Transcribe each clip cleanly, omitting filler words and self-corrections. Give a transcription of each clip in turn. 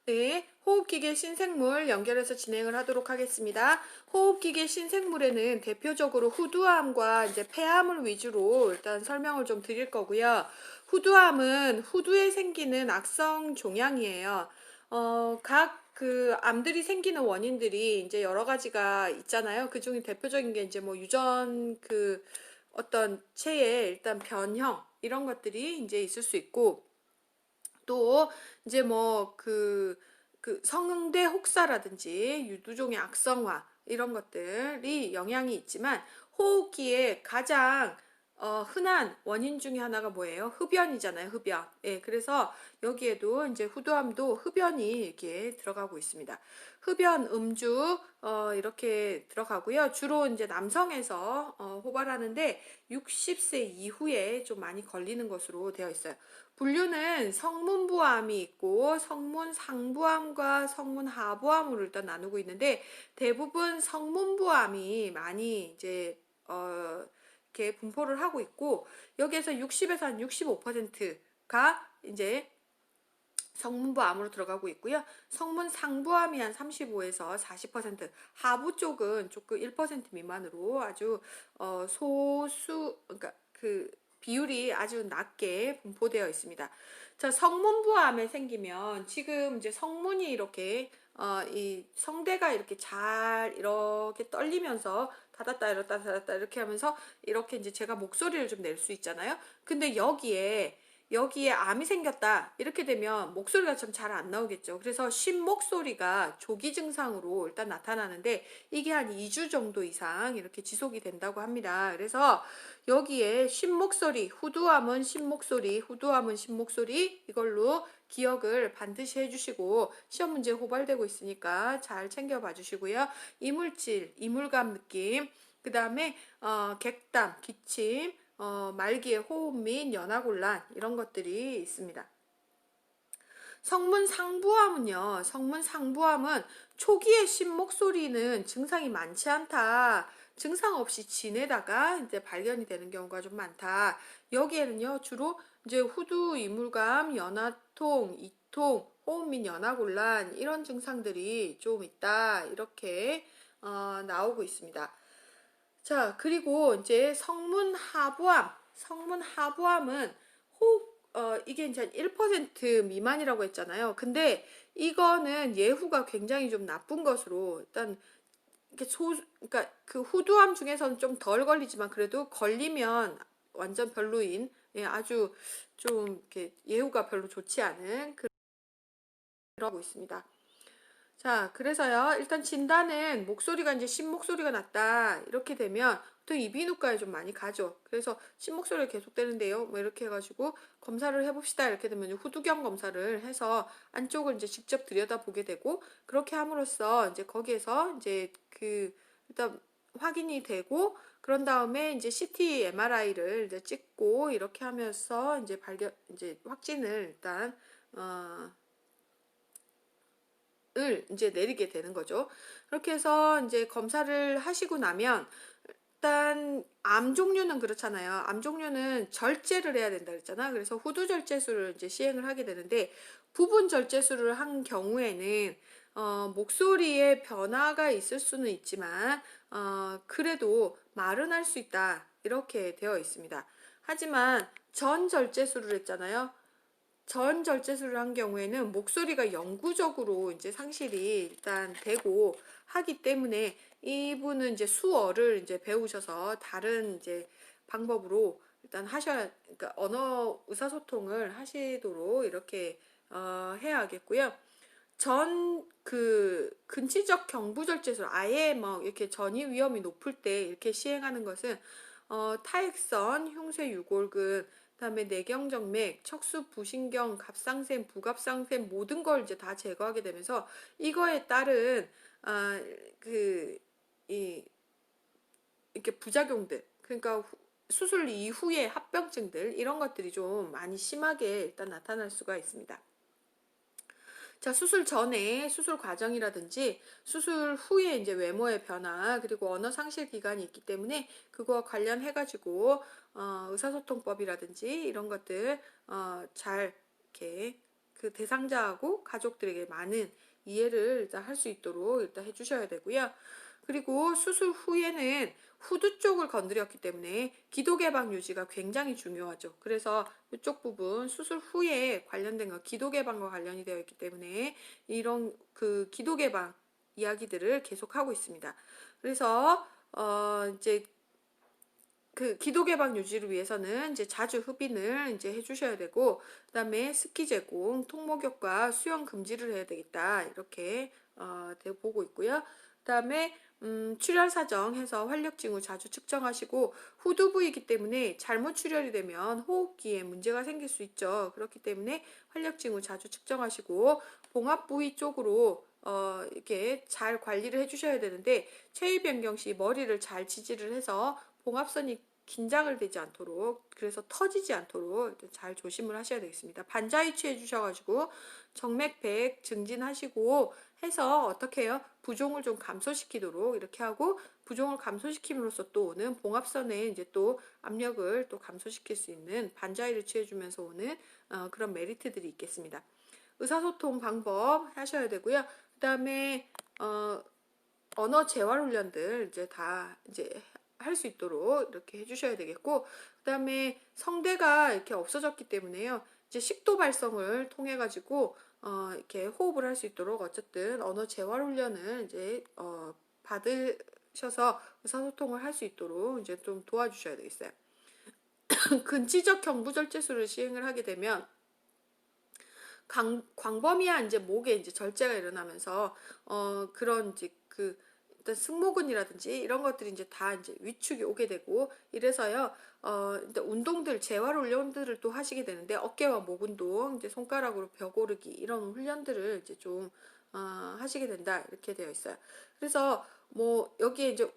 네, 호흡기계 신생물 연결해서 진행을 하도록 하겠습니다. 호흡기계 신생물에는 대표적으로 후두암과 이제 폐암을 위주로 일단 설명을 좀 드릴 거고요. 후두암은 후두에 생기는 악성 종양이에요. 각 그 암들이 생기는 원인들이 이제 여러 가지가 있잖아요. 그 중에 대표적인 게 이제 뭐 유전 그 어떤 체의 일단 변형 이런 것들이 이제 있을 수 있고, 또 이제 뭐 성응대 혹사라든지 유두종의 악성화 이런 것들이 영향이 있지만, 호흡기에 가장 흔한 원인 중에 하나가 뭐예요? 흡연이잖아요, 흡연. 예, 그래서 여기에도 이제 후두암도 흡연이 이렇게 들어가고 있습니다. 흡연, 음주, 이렇게 들어가고요. 주로 이제 남성에서 호발하는데 60세 이후에 좀 많이 걸리는 것으로 되어 있어요. 분류는 성문부암이 있고 성문상부암과 성문하부암으로 일단 나누고 있는데, 대부분 성문부암이 많이 이제 이렇게 분포를 하고 있고, 여기에서 60에서 한 65%가 이제 성문부암으로 들어가고 있고요. 성문상부암이 한 35에서 40%, 하부 쪽은 조금 1% 미만으로 아주 소수, 그러니까 그 비율이 아주 낮게 분포되어 있습니다. 자, 성문부암에 생기면 지금 이제 성문이 이렇게 이 성대가 이렇게 잘 이렇게 떨리면서 닫았다 열었다 닫았다 이렇게 하면서 이렇게 이제 제가 목소리를 좀 낼 수 있잖아요. 근데 여기에 암이 생겼다 이렇게 되면 목소리가 좀 잘 안 나오겠죠. 그래서 쉰 목소리가 조기 증상으로 일단 나타나는데, 이게 한 2주 정도 이상 이렇게 지속이 된다고 합니다. 그래서 여기에 쉰 목소리, 후두암은 쉰 목소리, 후두암은 쉰 목소리, 이걸로 기억을 반드시 해주시고, 시험 문제 고발되고 있으니까 잘 챙겨봐 주시고요. 이물질, 이물감 느낌, 그 다음에 객담, 기침, 말기의 호흡 및 연하곤란 이런 것들이 있습니다. 성문상부암은 초기의 심목소리는 증상이 많지 않다. 증상 없이 지내다가 이제 발견이 되는 경우가 좀 많다. 여기에는요, 주로 이제 후두, 이물감, 연하통, 이통, 호흡 및 연하곤란 이런 증상들이 좀 있다. 이렇게 나오고 있습니다. 자, 그리고 이제 성문하부암은 이게 이제 1% 미만이라고 했잖아요. 근데 이거는 예후가 굉장히 좀 나쁜 것으로, 일단 이렇게 그러니까 그 후두암 중에서는 좀 덜 걸리지만 그래도 걸리면 완전 별로인, 예, 아주 좀 이렇게 예후가 별로 좋지 않은 그러고 있습니다. 자, 그래서요, 일단 진단은 목소리가 이제 신목소리가 났다. 이렇게 되면 또 이비인후과에 좀 많이 가죠. 그래서 신목소리가 계속되는데요. 뭐 이렇게 해가지고 검사를 해봅시다. 이렇게 되면 후두경 검사를 해서 안쪽을 이제 직접 들여다보게 되고, 그렇게 함으로써 이제 거기에서 이제 일단 확인이 되고, 그런 다음에 이제 CT, MRI를 이제 찍고 이렇게 하면서 이제 확진을 일단, 이제 내리게 되는 거죠. 그렇게 해서 이제 검사를 하시고 나면, 일단 암 종류는 그렇잖아요. 암 종류는 절제를 해야 된다 그랬잖아. 그래서 후두 절제술을 이제 시행을 하게 되는데, 부분 절제술을 한 경우에는 목소리에 변화가 있을 수는 있지만 그래도 말은 할 수 있다 이렇게 되어 있습니다. 하지만 전 절제술을 했잖아요. 전 절제술을 한 경우에는 목소리가 영구적으로 이제 상실이 일단 되고 하기 때문에, 이분은 이제 수어를 이제 배우셔서 다른 이제 방법으로 일단 그러니까 언어 의사소통을 하시도록 이렇게 해야 하겠고요. 근치적 경부절제술, 아예 뭐 이렇게 전이 위험이 높을 때 이렇게 시행하는 것은 타액선, 흉쇄유골근, 그다음에 내경정맥, 척수 부신경, 갑상샘, 부갑상샘 모든 걸 이제 다 제거하게 되면서 이거에 따른 아, 그, 이, 이렇게 부작용들, 그러니까 수술 이후의 합병증들 이런 것들이 좀 많이 심하게 일단 나타날 수가 있습니다. 자, 수술 전에 수술 과정이라든지 수술 후에 이제 외모의 변화, 그리고 언어 상실 기간이 있기 때문에 그거와 관련해 가지고 의사소통법이라든지 이런 것들 잘 이렇게 그 대상자하고 가족들에게 많은 이해를 일단 할 수 있도록 일단 해주셔야 되고요. 그리고 수술 후에는 후두 쪽을 건드렸기 때문에 기도 개방 유지가 굉장히 중요하죠. 그래서 이쪽 부분 수술 후에 관련된 거 기도 개방과 관련이 되어 있기 때문에 이런 그 기도 개방 이야기들을 계속 하고 있습니다. 그래서 이제 그 기도 개방 유지를 위해서는 이제 자주 흡인을 이제 해주셔야 되고, 그다음에 스키 제공, 통목욕과 수영 금지를 해야 되겠다 이렇게 보고 있고요. 그다음에 출혈 사정해서 활력 징후 자주 측정하시고, 후두부이기 때문에 잘못 출혈이 되면 호흡기에 문제가 생길 수 있죠. 그렇기 때문에 활력 징후 자주 측정하시고, 봉합 부위 쪽으로 이렇게 잘 관리를 해주셔야 되는데, 체위 변경 시 머리를 잘 지지를 해서 봉합선이 긴장을 되지 않도록, 그래서 터지지 않도록 잘 조심을 하셔야 되겠습니다. 반자이취 해주셔가지고 정맥백 증진하시고 해서 어떻게 해요? 부종을 좀 감소시키도록 이렇게 하고, 부종을 감소시킴으로써 또 오는 봉합선에 이제 또 압력을 또 감소시킬 수 있는 반자이를 취해주면서 오는 그런 메리트들이 있겠습니다. 의사소통 방법 하셔야 되고요. 그 다음에 언어 재활 훈련들 이제 다 이제 할 수 있도록 이렇게 해주셔야 되겠고, 그 다음에 성대가 이렇게 없어졌기 때문에요. 이제 식도 발성을 통해 가지고 이렇게 호흡을 할 수 있도록 어쨌든 언어 재활 훈련을 이제 받으셔서 의사소통을 할 수 있도록 이제 좀 도와주셔야 되겠어요. 근치적 경부절제술을 시행을 하게 되면 광범위한 이제 목에 이제 절제가 일어나면서 그런 이제 그 일단 승모근이라든지 이런 것들이 이제 다 이제 위축이 오게 되고 이래서요. 일단 운동들 재활 훈련들을 또 하시게 되는데, 어깨와 목 운동, 이제 손가락으로 벽 오르기 이런 훈련들을 이제 좀 하시게 된다 이렇게 되어 있어요. 그래서 뭐 여기에 이제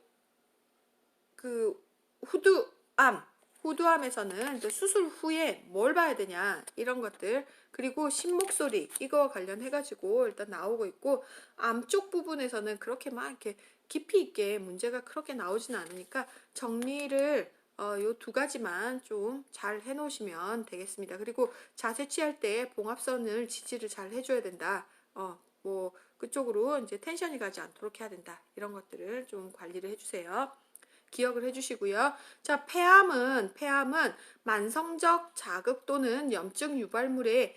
그 후두암, 후두암에서는 이제 수술 후에 뭘 봐야 되냐 이런 것들, 그리고 심목소리 이거와 관련해 가지고 일단 나오고 있고, 암 쪽 부분에서는 그렇게 막 이렇게 깊이 있게 문제가 그렇게 나오지는 않으니까 정리를 요 두 가지만 좀 잘 해놓으시면 되겠습니다. 그리고 자세 취할 때 봉합선을 지지를 잘 해줘야 된다. 뭐 그쪽으로 이제 텐션이 가지 않도록 해야 된다. 이런 것들을 좀 관리를 해주세요. 기억을 해주시고요. 자, 폐암은 만성적 자극 또는 염증 유발물에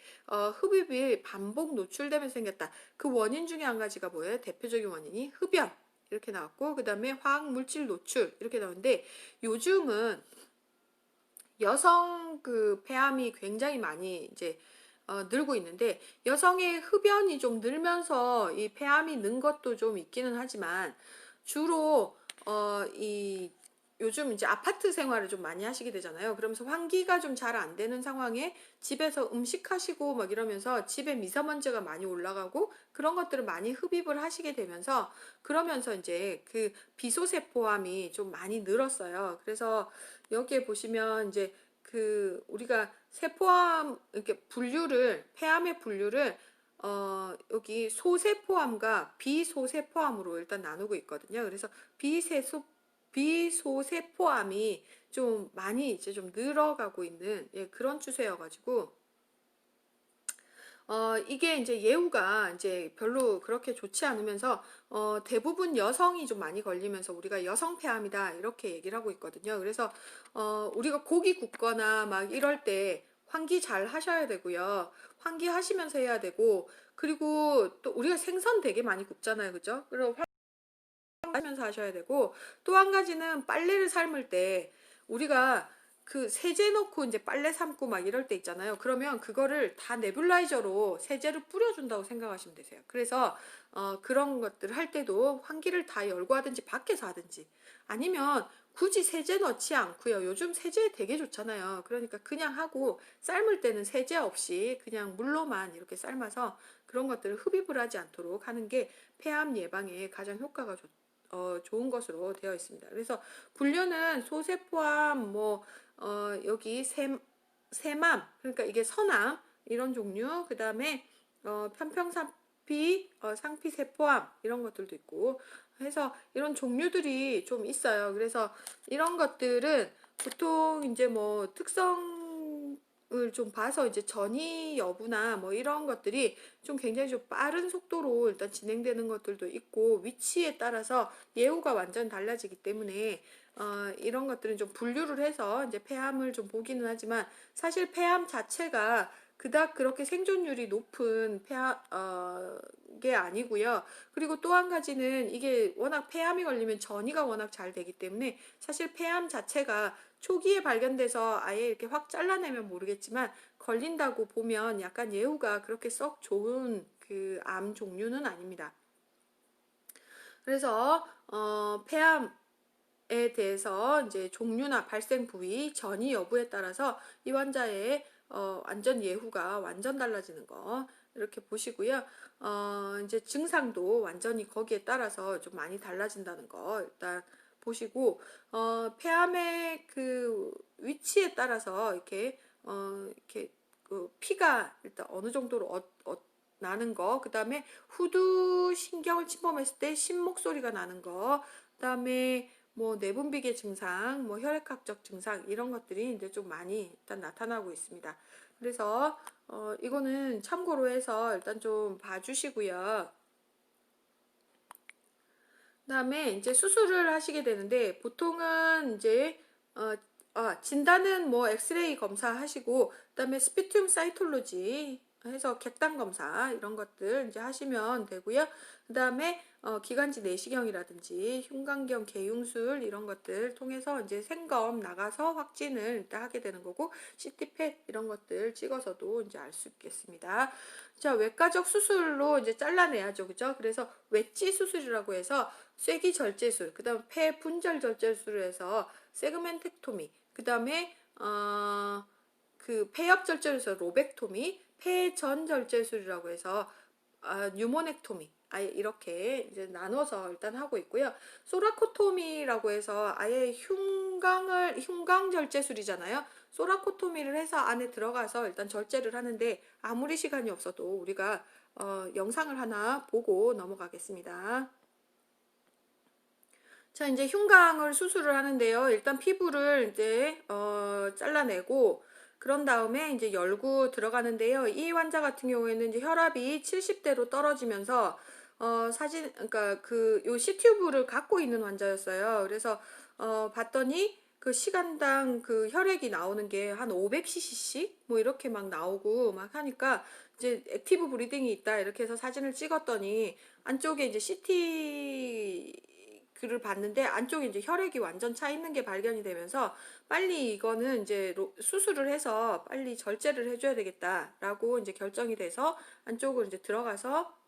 흡입이 반복 노출되면서 생겼다. 그 원인 중에 한 가지가 뭐예요? 대표적인 원인이 흡연 이렇게 나왔고, 그 다음에 화학물질 노출 이렇게 나오는데, 요즘은 여성 그 폐암이 굉장히 많이 이제 늘고 있는데, 여성의 흡연이 좀 늘면서 이 폐암이 는 것도 좀 있기는 하지만, 주로 이 요즘 이제 아파트 생활을 좀 많이 하시게 되잖아요. 그러면서 환기가 좀 잘 안 되는 상황에 집에서 음식하시고 막 이러면서 집에 미세먼지가 많이 올라가고 그런 것들을 많이 흡입을 하시게 되면서, 그러면서 이제 그 비소세포암이 좀 많이 늘었어요. 그래서 여기에 보시면 이제 그 우리가 세포암 이렇게 분류를, 폐암의 분류를 여기 소세포암과 비소세포암으로 일단 나누고 있거든요. 그래서 비소세포암이 좀 많이 이제 좀 늘어가고 있는 그런 추세여가지고 이게 이제 예후가 이제 별로 그렇게 좋지 않으면서 대부분 여성이 좀 많이 걸리면서 우리가 여성 폐암이다 이렇게 얘기를 하고 있거든요. 그래서 우리가 고기 굽거나 막 이럴 때 환기 잘 하셔야 되고요. 환기 하시면서 해야 되고, 그리고 또 우리가 생선 되게 많이 굽잖아요. 그죠? 그리고 하시면서 하셔야 되고, 또 한 가지는 빨래를 삶을 때 우리가 그 세제 넣고 이제 빨래 삶고 막 이럴 때 있잖아요. 그러면 그거를 다 네뷸라이저로 세제를 뿌려준다고 생각하시면 되세요. 그래서 그런 것들을 할 때도 환기를 다 열고 하든지 밖에서 하든지, 아니면 굳이 세제 넣지 않고요. 요즘 세제 되게 좋잖아요. 그러니까 그냥 하고, 삶을 때는 세제 없이 그냥 물로만 이렇게 삶아서 그런 것들을 흡입을 하지 않도록 하는 게 폐암 예방에 가장 효과가 좋은 것으로 되어 있습니다. 그래서 분류는 소세포암, 뭐 여기 세맘, 그러니까 이게 서남 이런 종류, 그 다음에 편평상피, 상피세포암 이런 것들도 있고 해서 이런 종류들이 좀 있어요. 그래서 이런 것들은 보통 이제 뭐 특성을 좀 봐서 이제 전이 여부나 뭐 이런 것들이 좀 굉장히 좀 빠른 속도로 일단 진행되는 것들도 있고 위치에 따라서 예후가 완전 달라지기 때문에 이런 것들은 좀 분류를 해서 이제 폐암을 좀 보기는 하지만 사실 폐암 자체가 그닥 그렇게 생존율이 높은 게 아니고요. 그리고 또 한 가지는 이게 워낙 폐암이 걸리면 전이가 워낙 잘 되기 때문에 사실 폐암 자체가 초기에 발견돼서 아예 이렇게 확 잘라내면 모르겠지만 걸린다고 보면 약간 예후가 그렇게 썩 좋은 그 암 종류는 아닙니다. 그래서 폐암에 대해서 이제 종류나 발생 부위, 전이 여부에 따라서 이 환자의 완전 예후가 완전 달라지는 거 이렇게 보시고요. 이제 증상도 완전히 거기에 따라서 좀 많이 달라진다는 거 일단 보시고 폐암의 그 위치에 따라서 이렇게 그 피가 일단 어느 정도로 나는 거, 그 다음에 후두 신경을 침범했을 때 심목 소리가 나는 거, 그 다음에 뭐 내분비계 증상, 뭐 혈액학적 증상 이런 것들이 이제 좀 많이 일단 나타나고 있습니다. 그래서 이거는 참고로 해서 일단 좀 봐주시고요. 그다음에 이제 수술을 하시게 되는데 보통은 이제 진단은 뭐 엑스레이 검사하시고 그다음에 스피툼 사이톨로지 해서 객단 검사 이런 것들 이제 하시면 되고요. 그다음에 기관지 내시경이라든지 흉곽경 개흉술 이런 것들 통해서 이제 생검 나가서 확진을 일단 하게 되는 거고 CT펫 이런 것들 찍어서도 이제 알 수 있겠습니다. 자, 외과적 수술로 이제 잘라내야죠. 그죠? 그래서 웨지 수술이라고 해서 쐐기 절제술, 그다음 폐 분절 절제술을 해서 세그멘텍토미, 그다음에 그 폐엽 절제술에서 로벡토미, 폐전 절제술이라고 해서 뉴모넥토미 아예 이렇게 이제 나눠서 일단 하고 있고요. 소라코토미라고 해서 아예 흉강 절제술이잖아요. 소라코토미를 해서 안에 들어가서 일단 절제를 하는데 아무리 시간이 없어도 우리가 영상을 하나 보고 넘어가겠습니다. 자, 이제 흉강을 수술을 하는데요. 일단 피부를 이제 잘라내고 그런 다음에 이제 열고 들어가는데요. 이 환자 같은 경우에는 이제 혈압이 70대로 떨어지면서 그러니까 그 요 C튜브를 갖고 있는 환자였어요. 그래서 봤더니 그 시간당 그 혈액이 나오는 게 한 500cc씩 뭐 이렇게 막 나오고 막 하니까 이제 액티브 브리딩이 있다 이렇게 해서 사진을 찍었더니 안쪽에 이제 CT 그를 봤는데 안쪽에 이제 혈액이 완전 차 있는 게 발견이 되면서 빨리 이거는 이제 수술을 해서 빨리 절제를 해줘야 되겠다라고 이제 결정이 돼서 안쪽으로 이제 들어가서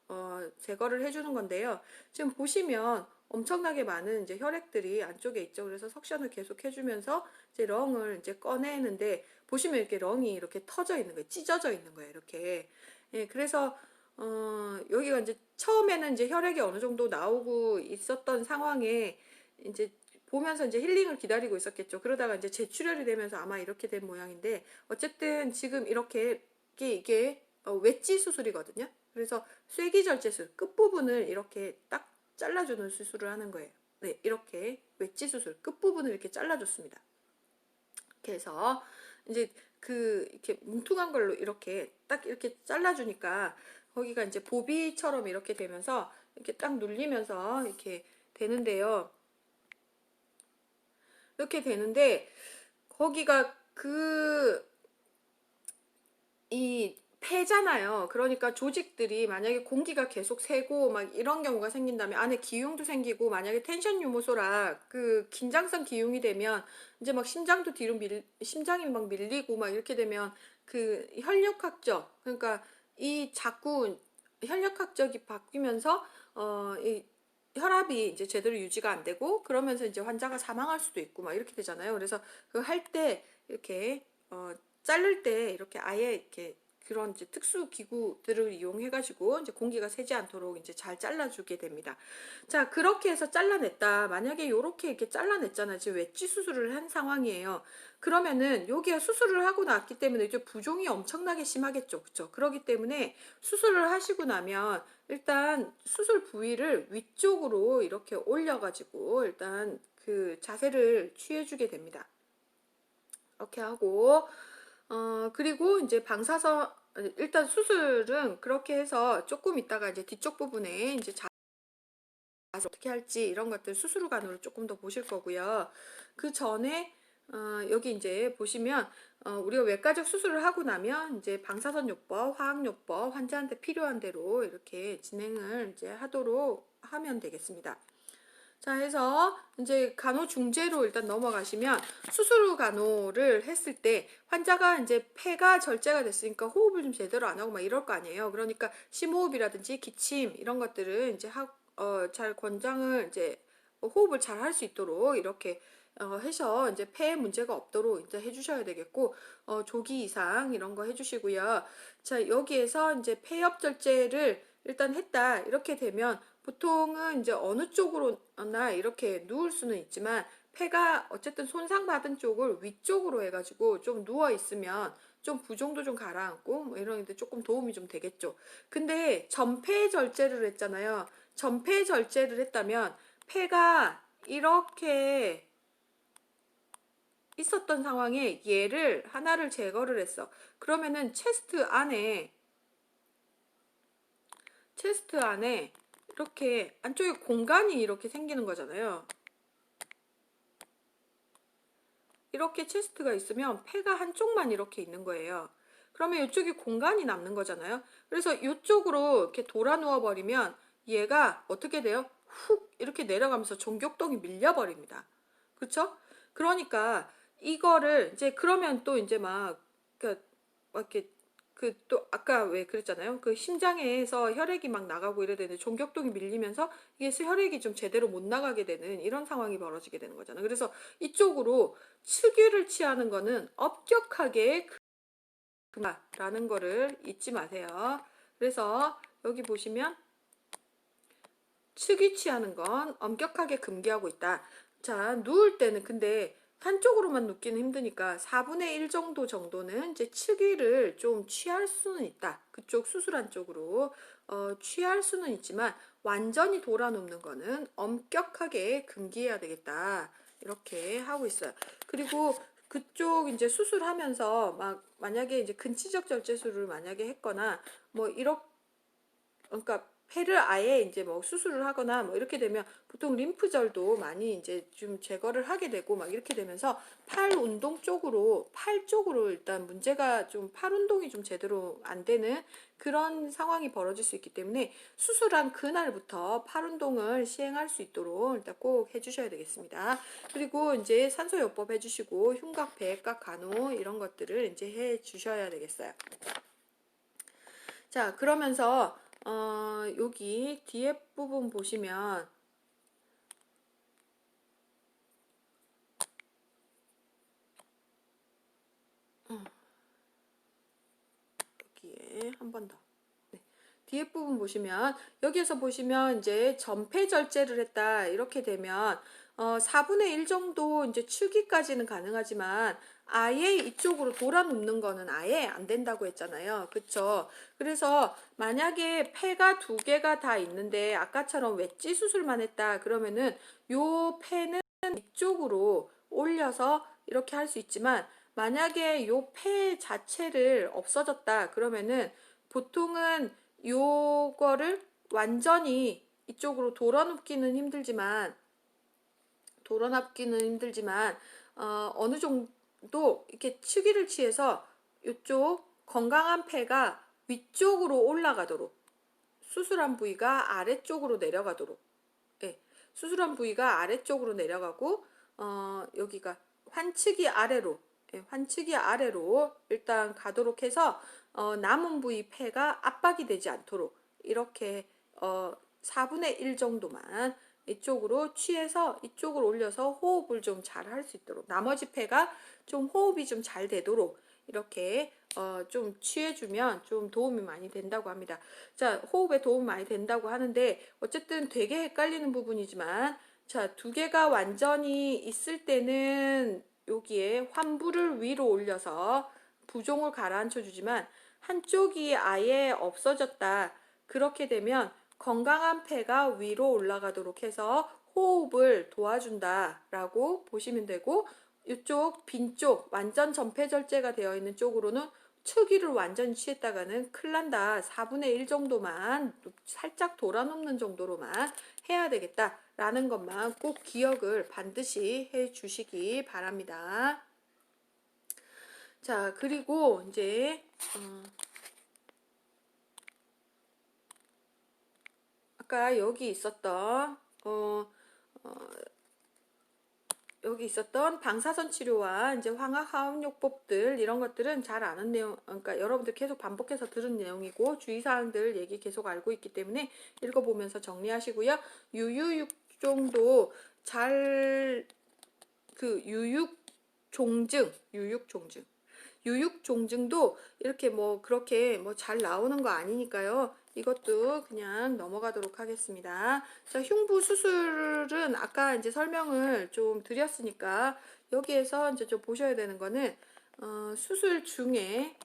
제거를 해주는 건데요. 지금 보시면 엄청나게 많은 이제 혈액들이 안쪽에 있죠. 그래서 석션을 계속 해주면서 이제 렁을 이제 꺼내는데 보시면 이렇게 렁이 이렇게 터져 있는 거예요. 찢어져 있는 거예요. 이렇게. 예, 그래서 여기가 이제 처음에는 이제 혈액이 어느 정도 나오고 있었던 상황에 이제 보면서 이제 힐링을 기다리고 있었겠죠. 그러다가 이제 재출혈이 되면서 아마 이렇게 된 모양인데 어쨌든 지금 이렇게 이게 웨지 수술이거든요. 그래서 쐐기절제술 끝부분을 이렇게 딱 잘라주는 수술을 하는 거예요. 네, 이렇게 웨지 수술 끝부분을 이렇게 잘라줬습니다. 이렇게 해서 이제 그 이렇게 뭉퉁한 걸로 이렇게 딱 이렇게 잘라주니까 거기가 이제 보비처럼 이렇게 되면서 이렇게 딱 눌리면서 이렇게 되는데요. 이렇게 되는데 거기가 이 폐잖아요. 그러니까 조직들이 만약에 공기가 계속 새고 막 이런 경우가 생긴다면 안에 기흉도 생기고 만약에 텐션 유모소라 그 긴장성 기흉이 되면 이제 막 심장도 뒤로 심장이 막 밀리고 막 이렇게 되면 그 혈력학적 그러니까 이 자꾸 혈력학적이 바뀌면서 이 혈압이 이제 제대로 유지가 안 되고 그러면서 이제 환자가 사망할 수도 있고 막 이렇게 되잖아요. 그래서 그 할 때 이렇게 자를 때 이렇게 아예 이렇게 그런 이제 특수 기구들을 이용해 가지고 이제 공기가 새지 않도록 이제 잘 잘라주게 됩니다. 자, 그렇게 해서 잘라냈다. 만약에 요렇게 이렇게 잘라냈잖아요. 지금 웨지 수술을 한 상황이에요. 그러면은 여기가 수술을 하고 났기 때문에 이제 부종이 엄청나게 심하겠죠. 그쵸? 그렇기 때문에 수술을 하시고 나면 일단 수술 부위를 위쪽으로 이렇게 올려가지고 일단 그 자세를 취해주게 됩니다. 이렇게 하고 그리고 이제 방사선 일단 수술은 그렇게 해서 조금 있다가 이제 뒤쪽 부분에 이제 어떻게 할지 이런 것들 수술관으로 조금 더 보실 거고요. 그 전에 여기 이제 보시면 우리가 외과적 수술을 하고 나면 이제 방사선요법, 화학요법 환자한테 필요한 대로 이렇게 진행을 이제 하도록 하면 되겠습니다. 자, 해서 이제 간호중재로 일단 넘어가시면 수술 후 간호를 했을 때 환자가 이제 폐가 절제가 됐으니까 호흡을 좀 제대로 안 하고 막 이럴 거 아니에요. 그러니까 심호흡이라든지 기침 이런 것들은 이제 잘 권장을 이제 호흡을 잘 할 수 있도록 이렇게 해서 이제 폐에 문제가 없도록 이제 해주셔야 되겠고 조기 이상 이런 거 해주시고요. 자, 여기에서 이제 폐엽 절제를 일단 했다 이렇게 되면 보통은 이제 어느 쪽으로나 이렇게 누울 수는 있지만 폐가 어쨌든 손상받은 쪽을 위쪽으로 해가지고 좀 누워 있으면 좀 부종도 좀 가라앉고 뭐 이러는데 조금 도움이 좀 되겠죠. 근데 전폐 절제를 했잖아요. 전폐 절제를 했다면 폐가 이렇게 있었던 상황에 얘를 하나를 제거를 했어. 그러면은 체스트 안에 이렇게 안쪽에 공간이 이렇게 생기는 거잖아요. 이렇게 체스트가 있으면 폐가 한쪽만 이렇게 있는 거예요. 그러면 이쪽에 공간이 남는 거잖아요. 그래서 이쪽으로 이렇게 돌아 누워 버리면 얘가 어떻게 돼요? 훅 이렇게 내려가면서 종격동이 밀려버립니다. 그렇죠? 그러니까 이거를 이제 그러면 또 이제 막 이렇게 그 또 아까 왜 그랬잖아요. 그 심장에서 혈액이 막 나가고 이래 되는데 종격동이 밀리면서 이게 혈액이 좀 제대로 못 나가게 되는 이런 상황이 벌어지게 되는 거잖아요. 그래서 이쪽으로 측유를 취하는 거는 엄격하게 금하라는 거를 잊지 마세요. 그래서 여기 보시면 측이 취하는 건 엄격하게 금기하고 있다. 자, 누울 때는 근데 한쪽으로만 눕기는 힘드니까 4분의 1 정도는 이제 측위를 좀 취할 수는 있다. 그쪽 수술한 쪽으로 취할 수는 있지만 완전히 돌아 눕는 거는 엄격하게 금기해야 되겠다. 이렇게 하고 있어요. 그리고 그쪽 이제 수술하면서 막 만약에 이제 근치적 절제술을 만약에 했거나 뭐 이렇게 그러니까 폐를 아예 이제 뭐 수술을 하거나 뭐 이렇게 되면 보통 림프절도 많이 이제 좀 제거를 하게 되고 막 이렇게 되면서 팔 쪽으로 일단 문제가 좀 팔 운동이 좀 제대로 안 되는 그런 상황이 벌어질 수 있기 때문에 수술한 그날부터 팔 운동을 시행할 수 있도록 일단 꼭 해주셔야 되겠습니다. 그리고 이제 산소요법 해주시고 흉곽, 배액각 간호 이런 것들을 이제 해주셔야 되겠어요. 자, 그러면서 여기 뒤에 부분 보시면 여기에 한 번 더. 네. 뒤에 부분 보시면 여기에서 보시면 이제 전폐 절제를 했다 이렇게 되면 4분의 1 정도 이제 축이까지는 가능하지만 아예 이쪽으로 돌아 눕는 거는 아예 안 된다고 했잖아요. 그쵸? 그래서 만약에 폐가 두 개가 다 있는데 아까처럼 웨지 수술만 했다 그러면은 요 폐는 이쪽으로 올려서 이렇게 할 수 있지만 만약에 요 폐 자체를 없어졌다 그러면은 보통은 요거를 완전히 이쪽으로 돌아눕기는 힘들지만 어느 정도 이렇게 측위를 취해서 이쪽 건강한 폐가 위쪽으로 올라가도록 수술한 부위가 아래쪽으로 내려가도록 예, 수술한 부위가 아래쪽으로 내려가고 여기가 환측이 아래로 환측이 아래로 일단 가도록 해서 남은 부위 폐가 압박이 되지 않도록 이렇게 4분의 1 정도만 이쪽으로 취해서 이쪽으로 올려서 호흡을 좀 잘 할 수 있도록 나머지 폐가 좀 호흡이 좀 잘 되도록 이렇게 좀 취해주면 좀 도움이 많이 된다고 합니다. 자, 호흡에 도움 많이 된다고 하는데 어쨌든 되게 헷갈리는 부분이지만 자, 두 개가 완전히 있을 때는 여기에 환부를 위로 올려서 부종을 가라앉혀 주지만 한쪽이 아예 없어졌다. 그렇게 되면 건강한 폐가 위로 올라가도록 해서 호흡을 도와준다라고 보시면 되고 이쪽 빈 쪽, 완전 전폐절제가 되어 있는 쪽으로는 측위를 완전히 취했다가는 큰일 난다. 4분의 1 정도만 살짝 돌아눕는 정도로만 해야 되겠다라는 것만 꼭 기억을 반드시 해 주시기 바랍니다. 자, 그리고 이제 아까 여기 있었던 방사선 치료와 이제 황학화학요법들 이런 것들은 잘 아는 내용, 그러니까 여러분들 계속 반복해서 들은 내용이고 주의사항들 얘기 계속 알고 있기 때문에 읽어보면서 정리하시고요. 유유육종도 잘 유육종증도 이렇게 뭐 그렇게 뭐 잘 나오는 거 아니니까요. 이것도 그냥 넘어가도록 하겠습니다. 자, 흉부 수술은 아까 이제 설명을 좀 드렸으니까 여기에서 이제 좀 보셔야 되는 거는 수술 중에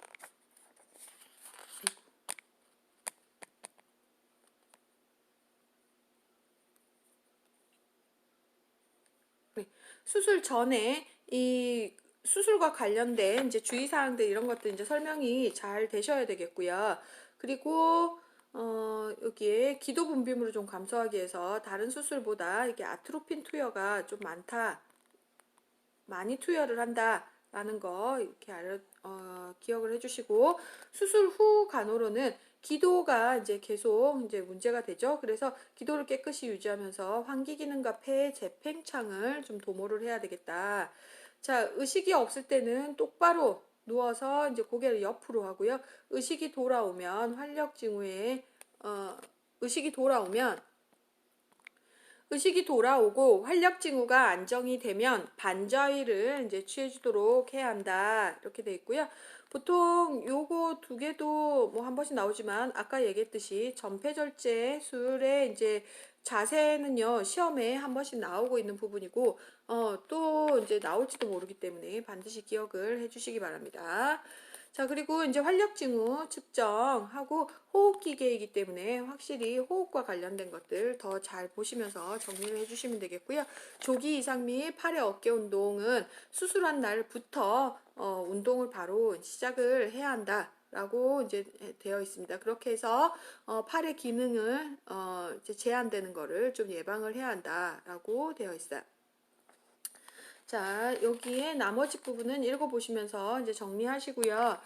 수술 전에 이 수술과 관련된 이제 주의사항들 이런 것들 이제 설명이 잘 되셔야 되겠고요. 그리고 여기에 기도 분비물을 좀 감소하기 위해서 다른 수술보다 이게 아트로핀 투여가 좀 많이 투여를 한다라는 거 이렇게 기억을 해주시고 수술 후 간호로는 기도가 이제 계속 이제 문제가 되죠. 그래서 기도를 깨끗이 유지하면서 환기 기능과 폐 재팽창을 좀 도모를 해야 되겠다. 자, 의식이 없을 때는 똑바로 누워서 이제 고개를 옆으로 하고요. 의식이 돌아오면 활력 징후에 의식이 돌아오면 의식이 돌아오고 활력 징후가 안정이 되면 반자위를 이제 취해주도록 해야 한다. 이렇게 돼 있고요. 보통 요거 두 개도 뭐 한 번씩 나오지만 아까 얘기했듯이 전폐절제술의 이제 자세는요 시험에 한 번씩 나오고 있는 부분이고 또 이제 나올지도 모르기 때문에 반드시 기억을 해주시기 바랍니다. 자, 그리고 이제 활력 징후 측정하고 호흡 기계이기 때문에 확실히 호흡과 관련된 것들 더 잘 보시면서 정리를 해주시면 되겠고요. 조기 이상 및 팔의 어깨 운동은 수술한 날부터 운동을 바로 시작을 해야 한다. 라고 이제 되어 있습니다. 그렇게 해서 팔의 기능을 이제 제한되는 거를 좀 예방을 해야 한다라고 되어 있어요. 자, 여기에 나머지 부분은 읽어보시면서 이제 정리하시고요.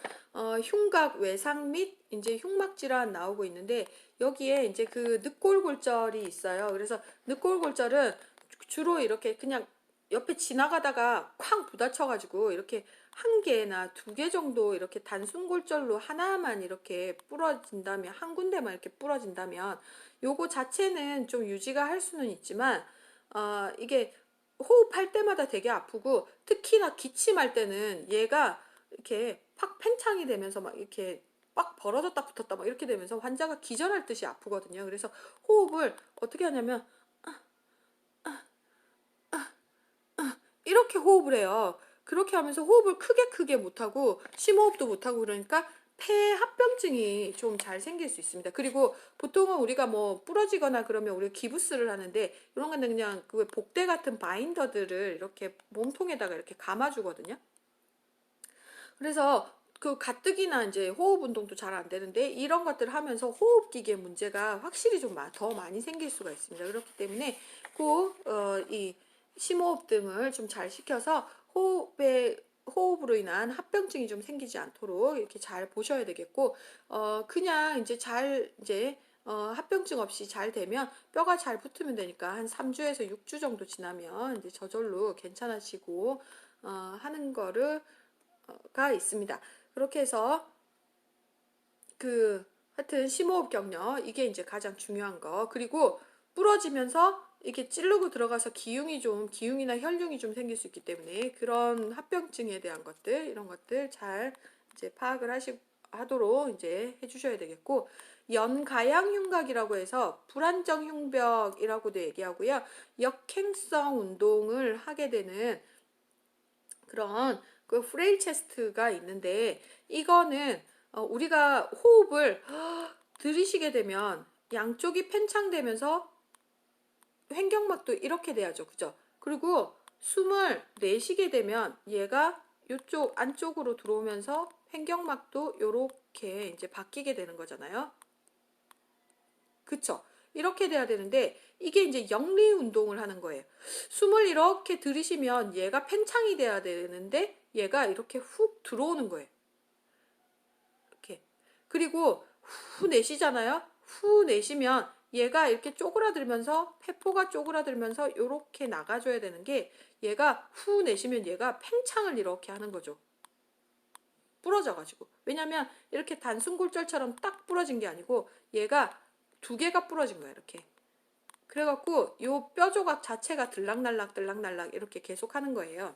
흉곽 외상 및 이제 흉막 질환 나오고 있는데 여기에 이제 그 늑골골절이 있어요. 그래서 늑골골절은 주로 이렇게 그냥 옆에 지나가다가 쾅 부딪혀가지고 이렇게 한 개나 두 개 정도 이렇게 단순골절로 하나만 이렇게 부러진다면 한 군데만 이렇게 부러진다면 요거 자체는 좀 유지가 할 수는 있지만 이게 호흡할 때마다 되게 아프고 특히나 기침할 때는 얘가 이렇게 팍 팽창이 되면서 막 이렇게 빡 벌어졌다 붙었다 막 이렇게 되면서 환자가 기절할 듯이 아프거든요. 그래서 호흡을 어떻게 하냐면 이렇게 호흡을 해요. 그렇게 하면서 호흡을 크게 못하고 심호흡도 못하고 그러니까 폐 합병증이 좀 잘 생길 수 있습니다. 그리고 보통은 우리가 뭐 부러지거나 그러면 우리가 기부스를 하는데 이런 거는 그냥 그 복대 같은 바인더들을 이렇게 몸통에다가 이렇게 감아주거든요. 그래서 그 가뜩이나 이제 호흡 운동도 잘 안 되는데 이런 것들을 하면서 호흡기계 문제가 확실히 좀 더 많이 생길 수가 있습니다. 그렇기 때문에 꼭 이 심호흡 등을 좀 잘 시켜서 호흡으로 인한 합병증이 좀 생기지 않도록 이렇게 잘 보셔야 되겠고 그냥 이제 합병증 없이 잘 되면 뼈가 잘 붙으면 되니까 한 3주에서 6주 정도 지나면 이제 저절로 괜찮아지고 하는 거를 가 있습니다. 그렇게 해서 하여튼 심호흡 격려 이게 이제 가장 중요한 거. 그리고 부러지면서 이게 찌르고 들어가서 기흉이나 혈융이 좀 생길 수 있기 때문에 그런 합병증에 대한 것들 이런 것들 잘 이제 파악을 하도록 이제 해주셔야 되겠고 연가양 흉곽이라고 해서 불안정 흉벽이라고도 얘기하고요. 역행성 운동을 하게 되는 그런 그 프레일 체스트가 있는데 이거는 우리가 호흡을 들이쉬게 되면 양쪽이 팽창되면서 횡격막도 이렇게 돼야죠. 그죠? 그리고 숨을 내쉬게 되면 얘가 이쪽 안쪽으로 들어오면서 횡격막도 요렇게 이제 바뀌게 되는 거잖아요. 그쵸? 이렇게 돼야 되는데 이게 이제 역리 운동을 하는 거예요. 숨을 이렇게 들이쉬면 얘가 팽창이 돼야 되는데 얘가 이렇게 훅 들어오는 거예요. 이렇게. 그리고 후 내쉬잖아요. 후 내쉬면 얘가 이렇게 쪼그라들면서 폐포가 쪼그라들면서 이렇게 나가줘야 되는 게 얘가 후 내쉬면 얘가 팽창을 이렇게 하는 거죠. 부러져가지고. 왜냐면 이렇게 단순골절처럼 딱 부러진 게 아니고 얘가 두 개가 부러진 거야 이렇게. 그래갖고 요 뼈 조각 자체가 들락날락 들락날락 이렇게 계속 하는 거예요.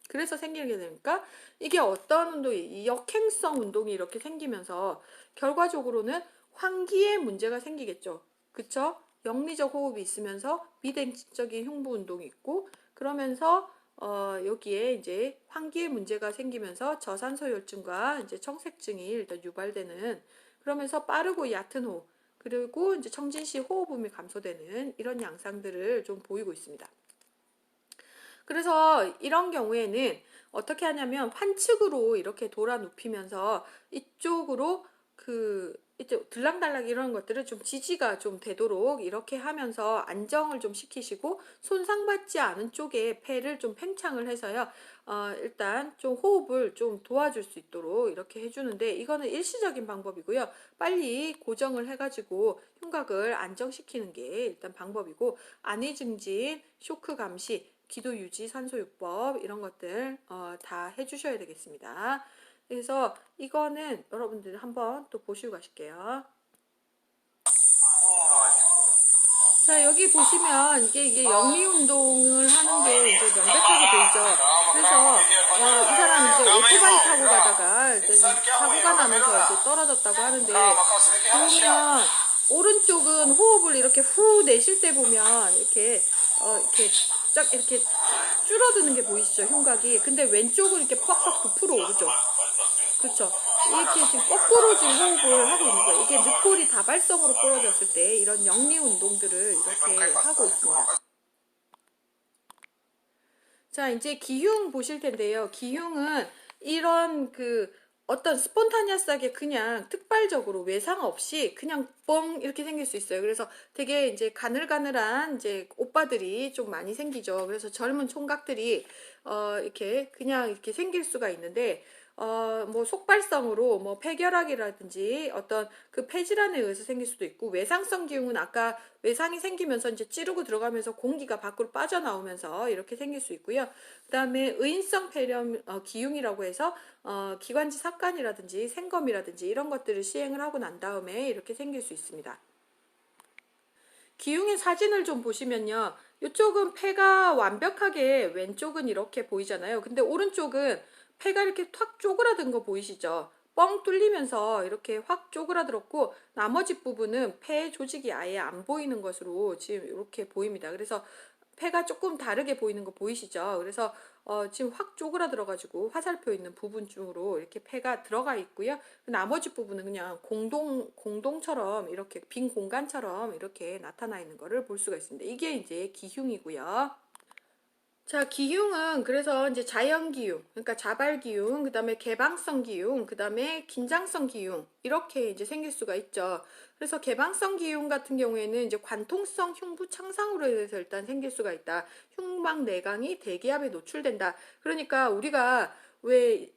그래서 생기게 되니까 이게 어떤 운동이 역행성 운동이 이렇게 생기면서 결과적으로는 환기에 문제가 생기겠죠. 그쵸? 영리적 호흡이 있으면서 비대칭적인 흉부 운동이 있고 그러면서 여기에 이제 환기에 문제가 생기면서 저산소혈증과 이제 청색증이 일단 유발되는 그러면서 빠르고 얕은 호흡 그리고 이제 청진시 호흡음이 감소되는 이런 양상들을 좀 보이고 있습니다. 그래서 이런 경우에는 어떻게 하냐면 환측으로 이렇게 돌아 눕히면서 이쪽으로 이제 들락달락 이런 것들을 좀 지지가 좀 되도록 이렇게 하면서 안정을 좀 시키시고 손상받지 않은 쪽에 폐를 좀 팽창을 해서요. 일단 좀 호흡을 좀 도와줄 수 있도록 이렇게 해주는데 이거는 일시적인 방법이고요. 빨리 고정을 해가지고 흉곽을 안정시키는 게 일단 방법이고 안위 증진, 쇼크 감시 기도 유지, 산소요법 이런 것들 다 해주셔야 되겠습니다. 그래서 이거는 여러분들 한번 또 보시고 가실게요. 자 여기 보시면 이게 영리 운동을 하는 게 이제 명백하게 보이죠. 그래서 이 사람이 이제 오토바이 타고 가다가 이제 사고가 나면서 이제 떨어졌다고 하는데 보면 오른쪽은 호흡을 이렇게 후 내쉴 때 보면 이렇게 쫙 이렇게 줄어드는 게 보이시죠 흉곽이. 근데 왼쪽은 이렇게 팍팍 부풀어 오르죠. 그렇죠. 이렇게 지금 거꾸로 지금 호흡을 하고 있는 거예요. 이게 늑골이 다발성으로 부러졌을 때 이런 역리 운동들을 이렇게 하고 있습니다. 자, 이제 기흉 보실 텐데요. 기흉은 이런 어떤 스폰타니아스하게 그냥 특발적으로 외상 없이 그냥 뻥 이렇게 생길 수 있어요. 그래서 되게 이제 가늘가늘한 이제 오빠들이 좀 많이 생기죠. 그래서 젊은 총각들이 이렇게 그냥 이렇게 생길 수가 있는데 뭐 속발성으로 뭐 폐결핵이라든지 어떤 그 폐질환에 의해서 생길 수도 있고 외상성 기흉은 아까 외상이 생기면서 이제 찌르고 들어가면서 공기가 밖으로 빠져나오면서 이렇게 생길 수 있고요. 그다음에 의인성 폐렴 기흉이라고 해서 기관지 삭간이라든지 생검이라든지 이런 것들을 시행을 하고 난 다음에 이렇게 생길 수 있습니다. 기흉의 사진을 좀 보시면요. 이쪽은 폐가 완벽하게 왼쪽은 이렇게 보이잖아요. 근데 오른쪽은 폐가 이렇게 탁 쪼그라든 거 보이시죠? 뻥 뚫리면서 이렇게 확 쪼그라들었고 나머지 부분은 폐 조직이 아예 안 보이는 것으로 지금 이렇게 보입니다. 그래서 폐가 조금 다르게 보이는 거 보이시죠? 그래서 지금 확 쪼그라들어가지고 화살표 있는 부분 쪽으로 이렇게 폐가 들어가 있고요. 나머지 부분은 그냥 공동처럼 이렇게 빈 공간처럼 이렇게 나타나 있는 거를 볼 수가 있습니다. 이게 이제 기흉이고요. 자, 기흉은 그래서 이제 자연 기흉, 그러니까 자발 기흉, 그다음에 개방성 기흉, 그다음에 긴장성 기흉 이렇게 이제 생길 수가 있죠. 그래서 개방성 기흉 같은 경우에는 이제 관통성 흉부 창상으로 해서 일단 생길 수가 있다. 흉막 내강이 대기압에 노출된다. 그러니까 우리가 왜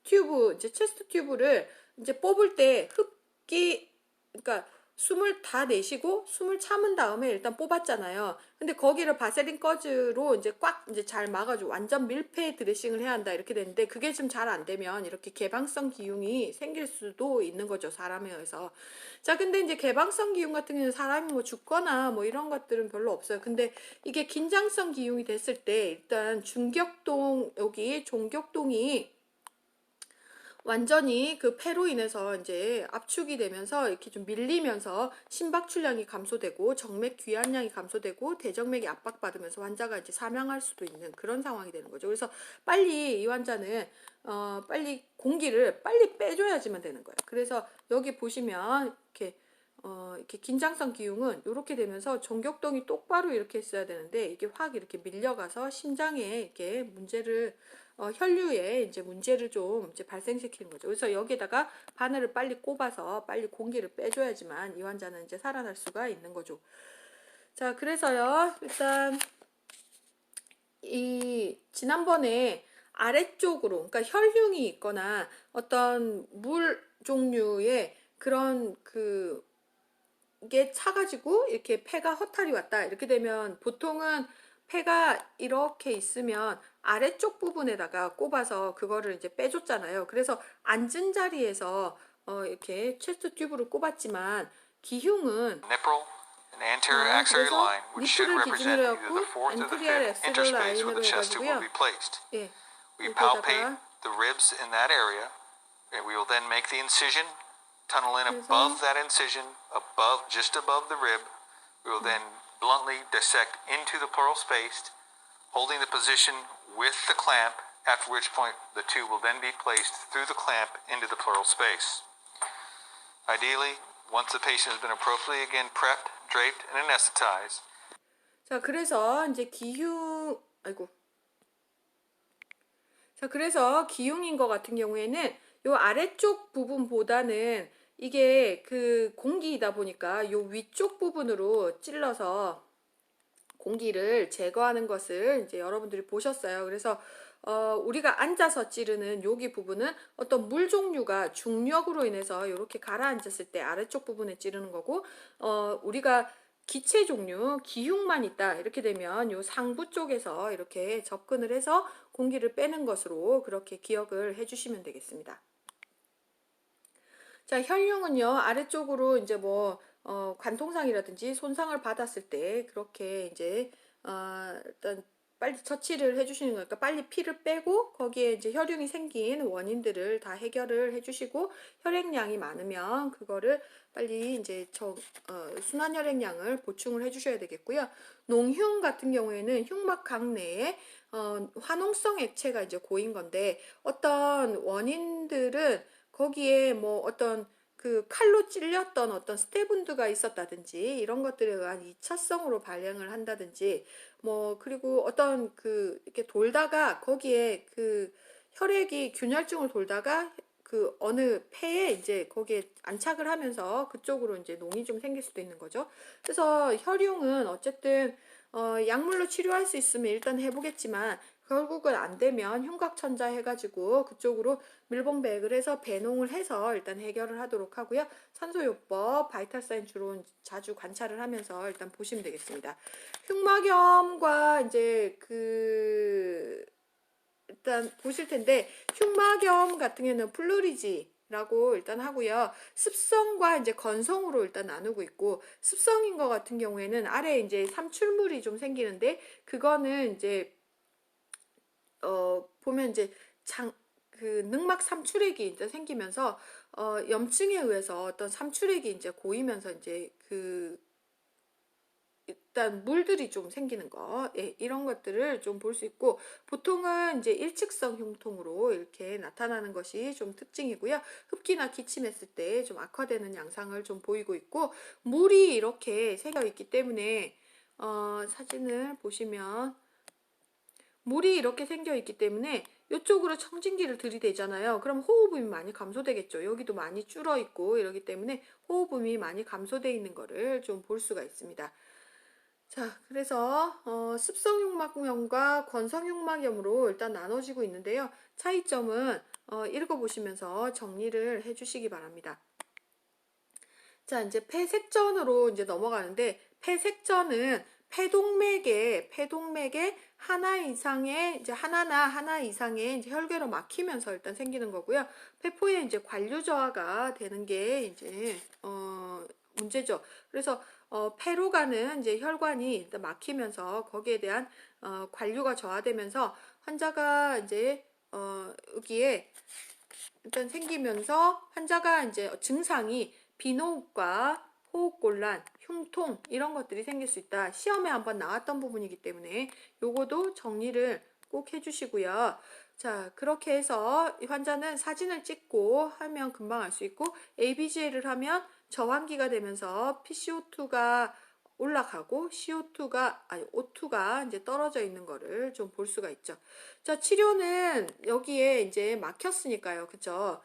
튜브, 이제 체스트 튜브를 이제 뽑을 때 흡기, 그러니까 숨을 다 내쉬고 숨을 참은 다음에 일단 뽑았잖아요. 근데 거기를 바세린 꺼즈로 이제 꽉 이제 잘 막아줘. 완전 밀폐 드레싱을 해야 한다. 이렇게 되는데 그게 좀 잘 안 되면 이렇게 개방성 기흉이 생길 수도 있는 거죠. 사람에 의해서. 자, 근데 이제 개방성 기흉 같은 경우는 사람이 뭐 죽거나 뭐 이런 것들은 별로 없어요. 근데 이게 긴장성 기흉이 됐을 때 일단 중격동, 여기 종격동이 완전히 그 폐로 인해서 이제 압축이 되면서 이렇게 좀 밀리면서 심박출량이 감소되고 정맥 귀환량이 감소되고 대정맥이 압박받으면서 환자가 이제 사망할 수도 있는 그런 상황이 되는 거죠. 그래서 빨리 이 환자는 빨리 공기를 빨리 빼줘야지만 되는 거예요. 그래서 여기 보시면 이렇게 이렇게 긴장성 기흉은 이렇게 되면서 전격동이 똑바로 이렇게 있어야 되는데 이게 확 이렇게 밀려가서 심장에 이렇게 문제를 혈류에 이제 문제를 좀 이제 발생시키는 거죠. 그래서 여기에다가 바늘을 빨리 꼽아서 빨리 공기를 빼줘야지만 이 환자는 이제 살아날 수가 있는 거죠. 자, 그래서요, 일단 이 지난번에 아래쪽으로, 그러니까 혈흉이 있거나 어떤 물 종류의 그런 게 차가지고 이렇게 폐가 허탈이 왔다 이렇게 되면 보통은 폐가 이렇게 있으면 아래쪽 부분에다가 꼽아서 그거를 이제 빼줬잖아요. 그래서 앉은 자리에서 이렇게 체스트 튜브를 꼽았지만 기흉은 nipple and anterior axillary 그래서 line, which should 니플을 represent 기준으로 either the 해갖고 fourth or the 엔트리얼 fifth 엑스럴 interspace where 라인으로 the chest tube will 해가지고요. be placed. 예, We palpate 여기에다가 the ribs in that area, and we will then make the incision, tunnel in 그래서 above that incision, just above the rib. We will then bluntly dissect into the pleural space, holding the position with the clamp, after which point the tube will then be placed through the clamp into the pleural space. Ideally, once the patient has been appropriately again prepped, draped, and anesthetized. 자, 그래서 이제 기흉, 아이고. 자, 그래서 기흉인 것 같은 경우에는 요 아래쪽 부분보다는 이게 그 공기이다 보니까 요 위쪽 부분으로 찔러서 공기를 제거하는 것을 이제 여러분들이 보셨어요. 그래서 우리가 앉아서 찌르는 여기 부분은 어떤 물 종류가 중력으로 인해서 이렇게 가라앉았을 때 아래쪽 부분에 찌르는 거고, 우리가 기체 종류, 기흉만 있다 이렇게 되면 요 상부 쪽에서 이렇게 접근을 해서 공기를 빼는 것으로 그렇게 기억을 해주시면 되겠습니다. 자, 혈흉은요 아래쪽으로 이제 뭐 관통상이라든지 손상을 받았을 때 그렇게 이제 일단 빨리 처치를 해주시는 거니까 빨리 피를 빼고 거기에 이제 혈흉이 생긴 원인들을 다 해결을 해주시고, 혈액량이 많으면 그거를 빨리 이제 순환 혈액량을 보충을 해주셔야 되겠고요. 농흉 같은 경우에는 흉막 강내에 화농성 액체가 이제 고인 건데, 어떤 원인들은 거기에 뭐 어떤 그 칼로 찔렸던 어떤 스테분드가 있었다든지 이런 것들에 의한 이차성으로 발행을 한다든지 뭐, 그리고 어떤 이렇게 돌다가 거기에 그 혈액이 균열증을 돌다가 그 어느 폐에 이제 거기에 안착을 하면서 그쪽으로 이제 농이 좀 생길 수도 있는 거죠. 그래서 혈흉은 어쨌든 약물로 치료할 수 있으면 일단 해보겠지만 결국은 안 되면 흉곽천자 해가지고 그쪽으로 밀봉백을 해서 배농을 해서 일단 해결을 하도록 하고요. 산소요법, 바이탈사인 주로 자주 관찰을 하면서 일단 보시면 되겠습니다. 흉막염과 이제 일단 보실 텐데, 흉막염 같은 경우는 플루리지라고 일단 하고요. 습성과 이제 건성으로 일단 나누고 있고, 습성인 것 같은 경우에는 아래에 이제 삼출물이 좀 생기는데, 그거는 이제 보면 이제 늑막 삼출액이 이제 생기면서 염증에 의해서 어떤 삼출액이 이제 고이면서 이제 일단 물들이 좀 생기는 거, 예, 이런 것들을 좀 볼 수 있고, 보통은 이제 일측성 흉통으로 이렇게 나타나는 것이 좀 특징이고요. 흡기나 기침했을 때 좀 악화되는 양상을 좀 보이고 있고, 물이 이렇게 생겨 있기 때문에 사진을 보시면 물이 이렇게 생겨 있기 때문에 이쪽으로 청진기를 들이대잖아요. 그럼 호흡음이 많이 감소되겠죠. 여기도 많이 줄어 있고 이러기 때문에 호흡음이 많이 감소되어 있는 거를 좀 볼 수가 있습니다. 자, 그래서 습성흉막염과 건성흉막염으로 일단 나눠지고 있는데요. 차이점은 읽어보시면서 정리를 해주시기 바랍니다. 자, 이제 폐색전으로 이제 넘어가는데, 폐색전은 폐동맥에 하나 이상의 이제 하나 이상의 이제 혈궤로 막히면서 일단 생기는 거고요. 폐포에 이제 관류 저하가 되는 게 이제 문제죠. 그래서 폐로 가는 이제 혈관이 일단 막히면서 거기에 대한 관류가 저하되면서 환자가 이제 여기에 일단 생기면서 환자가 이제 증상이 비노흡과 호흡곤란, 흉통 이런 것들이 생길 수 있다. 시험에 한번 나왔던 부분이기 때문에 요거도 정리를 꼭 해주시고요. 자, 그렇게 해서 환자는 사진을 찍고 하면 금방 알 수 있고, ABG를 하면 저환기가 되면서 PCO2가 올라가고 O2가 이제 떨어져 있는 거를 좀 볼 수가 있죠. 자, 치료는 여기에 이제 막혔으니까요. 그죠?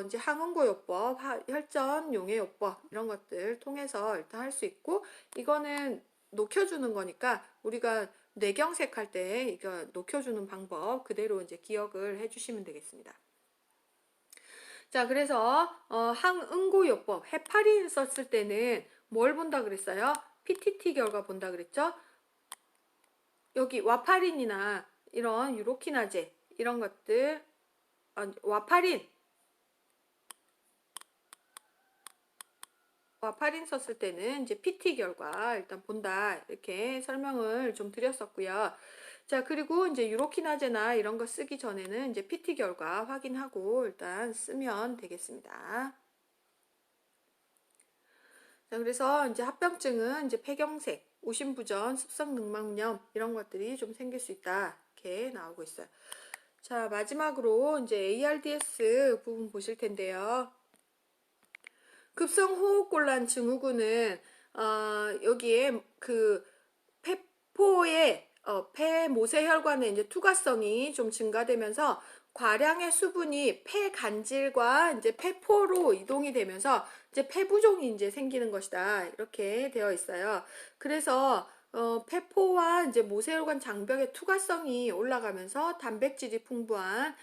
이제 항응고요법, 혈전용해요법 이런 것들 통해서 일단 할 수 있고, 이거는 녹여주는 거니까 우리가 뇌경색 할 때 이거 녹여주는 방법 그대로 이제 기억을 해주시면 되겠습니다. 자, 그래서 항응고요법, 헤파린 썼을 때는 뭘 본다 그랬어요? PTT 결과 본다 그랬죠? 여기 와파린이나 이런 유로키나제 이런 것들, 와파린 썼을 때는 이제 PT 결과 일단 본다 이렇게 설명을 좀 드렸었고요. 자, 그리고 이제 유로키나제나 이런 거 쓰기 전에는 이제 PT 결과 확인하고 일단 쓰면 되겠습니다. 자, 그래서 이제 합병증은 이제 폐경색, 오심부전, 습성능막염 이런 것들이 좀 생길 수 있다 이렇게 나오고 있어요. 자, 마지막으로 이제 ARDS 부분 보실 텐데요. 급성호흡곤란 증후군은 여기에 그 폐포의 폐모세혈관의 이제 투과성이 좀 증가되면서 과량의 수분이 폐간질과 이제 폐포로 이동이 되면서 이제 폐부종이 이제 생기는 것이다 이렇게 되어 있어요. 그래서 폐포와 이제 모세혈관 장벽의 투과성이 올라가면서 단백질이 풍부한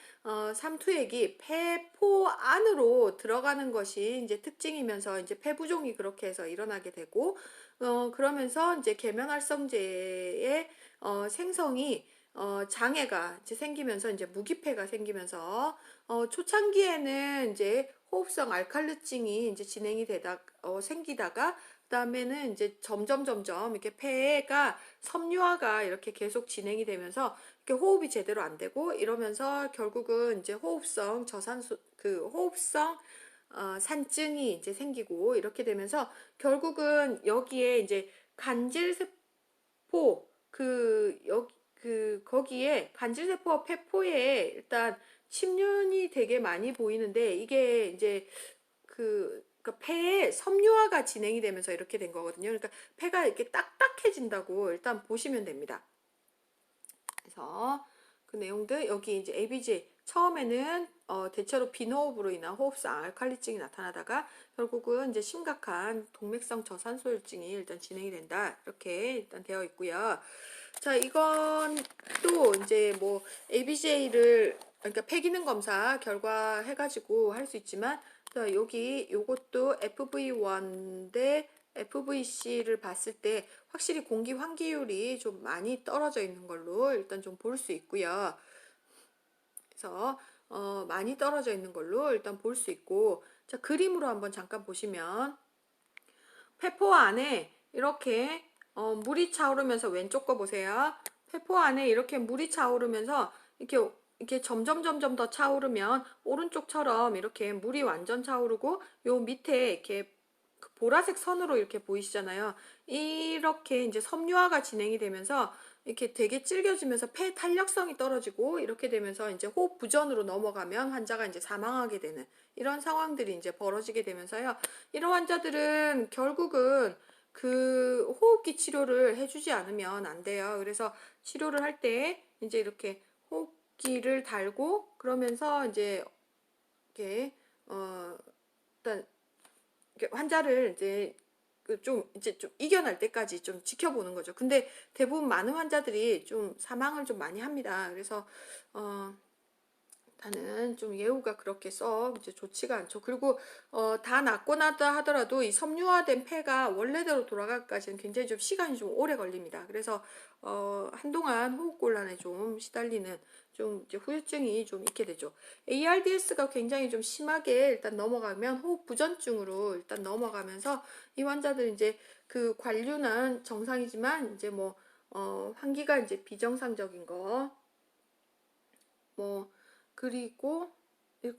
삼투액이 폐포 안으로 들어가는 것이 이제 특징이면서 이제 폐부종이 그렇게 해서 일어나게 되고 그러면서 이제 계면활성제의 생성이 장애가 이제 생기면서 이제 무기폐가 생기면서 초창기에는 이제 호흡성 알칼리증이 이제 진행이 되다 생기다가 그다음에는 이제 점점 이렇게 폐가 섬유화가 이렇게 계속 진행이 되면서 이렇게 호흡이 제대로 안 되고 이러면서 결국은 이제 호흡성 저산소 호흡성 산증이 이제 생기고 이렇게 되면서 결국은 여기에 이제 간질세포 거기에 간질세포와 폐포에 일단 침륜이 되게 많이 보이는데 이게 이제 그러니까 폐에 섬유화가 진행이 되면서 이렇게 된 거거든요. 그러니까 폐가 이렇게 딱딱해진다고 일단 보시면 됩니다. 그래서 그 내용들 여기 이제 ABG 처음에는 대체로 비노흡으로 인한 호흡성 알칼리증이 나타나다가 결국은 이제 심각한 동맥성 저산소혈증이 일단 진행이 된다 이렇게 일단 되어 있고요. 자, 이건 또 이제 뭐 ABJ를 그러니까 폐기능 검사 결과 해가지고 할 수 있지만 자, 여기 요것도 FV1 대 FVC를 봤을 때 확실히 공기 환기율이 좀 많이 떨어져 있는 걸로 일단 좀 볼 수 있고요. 그래서 많이 떨어져 있는 걸로 일단 볼 수 있고 자, 그림으로 한번 잠깐 보시면 폐포 안에 이렇게 물이 차오르면서 왼쪽 거 보세요. 폐포 안에 이렇게 물이 차오르면서 이렇게 점점 더 차오르면 오른쪽처럼 이렇게 물이 완전 차오르고 요 밑에 이렇게 보라색 선으로 이렇게 보이시잖아요. 이렇게 이제 섬유화가 진행이 되면서 이렇게 되게 질겨지면서 폐 탄력성이 떨어지고 이렇게 되면서 이제 호흡 부전으로 넘어가면 환자가 이제 사망하게 되는 이런 상황들이 이제 벌어지게 되면서요. 이런 환자들은 결국은 그 호흡기 치료를 해주지 않으면 안 돼요. 그래서 치료를 할 때 이제 이렇게 호흡기를 달고 그러면서 이제 이렇게 일단 환자를 이제 이제 좀 이겨낼 때까지 좀 지켜보는 거죠. 근데 대부분 많은 환자들이 좀 사망을 좀 많이 합니다. 그래서 다는 좀 예후가 그렇게 썩 이제 좋지가 않죠. 그리고 다 낫고 나다 하더라도 이 섬유화된 폐가 원래대로 돌아가기까지는 굉장히 좀 시간이 좀 오래 걸립니다. 그래서 한동안 호흡곤란에 좀 시달리는 좀 이제 후유증이 좀 있게 되죠. ARDS가 굉장히 좀 심하게 일단 넘어가면 호흡 부전증으로 일단 넘어가면서 이 환자들 이제 그 관류는 정상이지만 이제 뭐 환기가 이제 비정상적인 거 뭐 그리고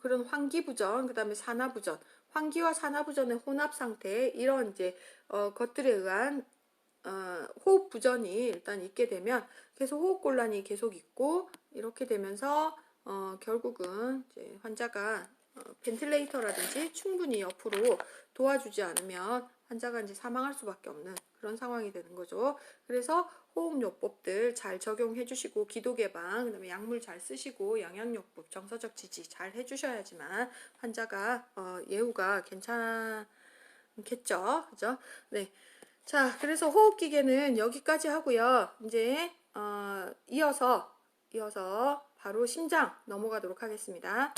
그런 환기부전, 그 다음에 산화부전, 환기와 산화부전의 혼합 상태 이런 이제 것들에 의한 호흡 부전이 일단 있게 되면 계속 호흡 곤란이 계속 있고 이렇게 되면서 결국은 이제 환자가 벤틸레이터라든지 충분히 옆으로 도와주지 않으면 환자가 이제 사망할 수밖에 없는 그런 상황이 되는 거죠. 그래서 호흡요법들 잘 적용해 주시고 기도 개방, 그다음에 약물 잘 쓰시고 영양요법, 정서적 지지 잘 해주셔야지만 환자가 예후가 괜찮겠죠, 그죠? 네. 자, 그래서 호흡기계는 여기까지 하고요. 이제 이어서 바로 심장 넘어가도록 하겠습니다.